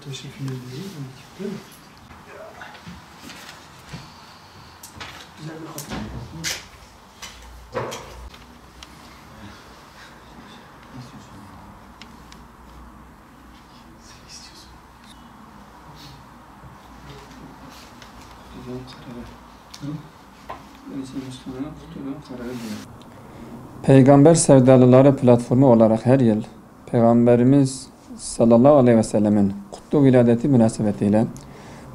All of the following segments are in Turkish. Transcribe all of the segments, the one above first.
Teşekkür ederim. Değil mi? Güzel bir hafta. Peygamber Sevdalıları platformu olarak her yıl Peygamberimiz sallallahu aleyhi ve sellemin kutlu viladeti münasebetiyle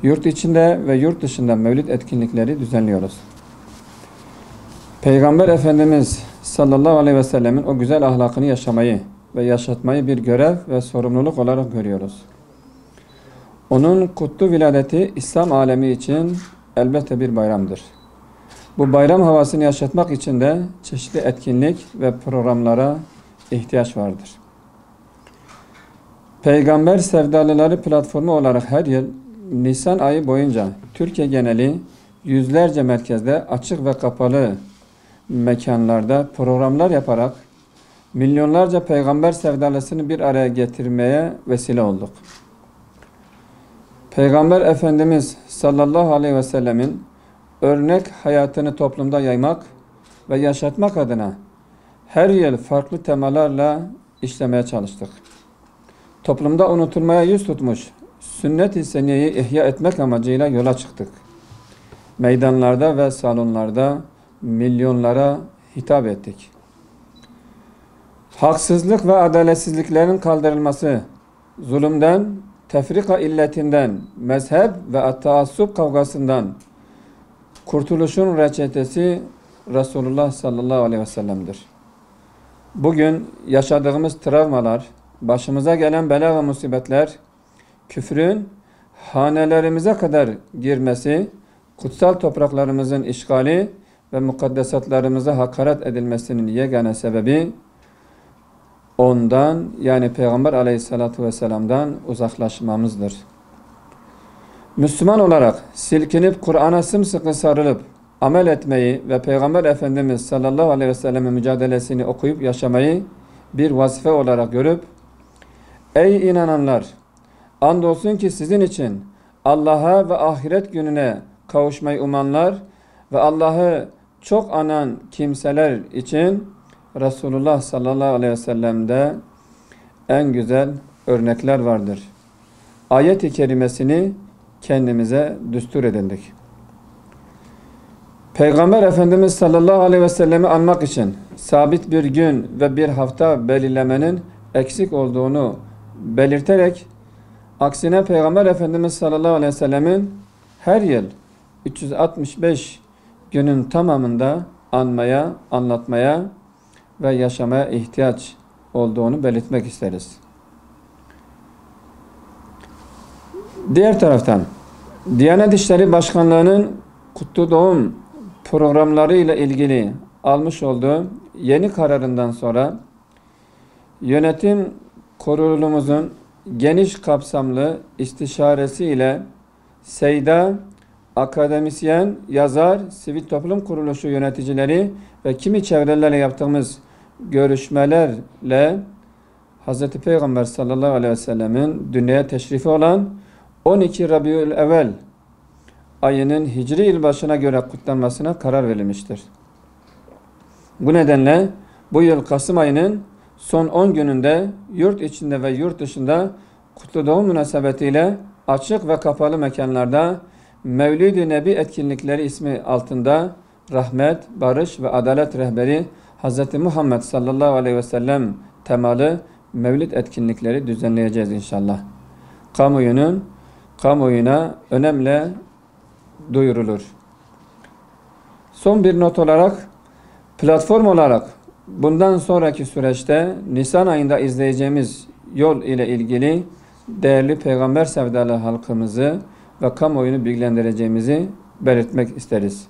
yurt içinde ve yurt dışında mevlid etkinlikleri düzenliyoruz. Peygamber Efendimiz sallallahu aleyhi ve sellemin o güzel ahlakını yaşamayı ve yaşatmayı bir görev ve sorumluluk olarak görüyoruz. Onun kutlu viladeti İslam alemi için elbette bir bayramdır. Bu bayram havasını yaşatmak için de çeşitli etkinlik ve programlara ihtiyaç vardır. Peygamber Sevdalıları platformu olarak her yıl Nisan ayı boyunca Türkiye geneli yüzlerce merkezde açık ve kapalı mekanlarda programlar yaparak milyonlarca peygamber sevdalısını bir araya getirmeye vesile olduk. Peygamber Efendimiz sallallahu aleyhi ve sellemin örnek hayatını toplumda yaymak ve yaşatmak adına her yıl farklı temalarla işlemeye çalıştık. Toplumda unutulmaya yüz tutmuş sünnet-i seniyeyi ihya etmek amacıyla yola çıktık. Meydanlarda ve salonlarda milyonlara hitap ettik. Haksızlık ve adaletsizliklerin kaldırılması, zulümden, tefrika illetinden, mezhep ve taassup kavgasından kurtuluşun reçetesi Resulullah sallallahu aleyhi ve sellem'dir. Bugün yaşadığımız travmalar, başımıza gelen bela ve musibetler, küfrün hanelerimize kadar girmesi, kutsal topraklarımızın işgali ve mukaddesatlarımıza hakaret edilmesinin yegane sebebi ondan, yani Peygamber aleyhissalatu vesselam'dan uzaklaşmamızdır. Müslüman olarak silkinip Kur'an'a sımsıkı sarılıp amel etmeyi ve Peygamber Efendimiz sallallahu aleyhi ve sellem'in mücadelesini okuyup yaşamayı bir vazife olarak görüp, ey inananlar! Andolsun ki sizin için Allah'a ve ahiret gününe kavuşmayı umanlar ve Allah'ı çok anan kimseler için Resulullah sallallahu aleyhi ve sellem'de en güzel örnekler vardır. Ayet-i kerimesini kendimize düstur edindik. Peygamber Efendimiz sallallahu aleyhi ve sellemi anmak için sabit bir gün ve bir hafta belirlemenin eksik olduğunu belirterek, aksine Peygamber Efendimiz sallallahu aleyhi ve sellemin her yıl 365 günün tamamında anmaya, anlatmaya ve yaşamaya ihtiyaç olduğunu belirtmek isteriz. Diğer taraftan Diyanet İşleri Başkanlığı'nın kutlu doğum programları ile ilgili almış olduğu yeni kararından sonra yönetim kurulumuzun geniş kapsamlı istişaresiyle SEYDA, akademisyen, yazar, sivil toplum kuruluşu yöneticileri ve kimi çevrelerle yaptığımız görüşmelerle Hz. Peygamber sallallahu aleyhi ve sellemin dünyaya teşrifi olan 12 Rabiülevvel ayının Hicri yılbaşına göre kutlanmasına karar verilmiştir. Bu nedenle bu yıl Kasım ayının son 10 gününde yurt içinde ve yurt dışında kutlu doğum münasebetiyle açık ve kapalı mekanlarda Mevlid-i Nebi etkinlikleri ismi altında rahmet, barış ve adalet rehberi Hz. Muhammed sallallahu aleyhi ve sellem temalı mevlid etkinlikleri düzenleyeceğiz inşallah. Kamuoyuna önemli duyurulur. Son bir not olarak, platform olarak bundan sonraki süreçte Nisan ayında izleyeceğimiz yol ile ilgili değerli peygamber sevdalı halkımızı ve kamuoyunu bilgilendireceğimizi belirtmek isteriz.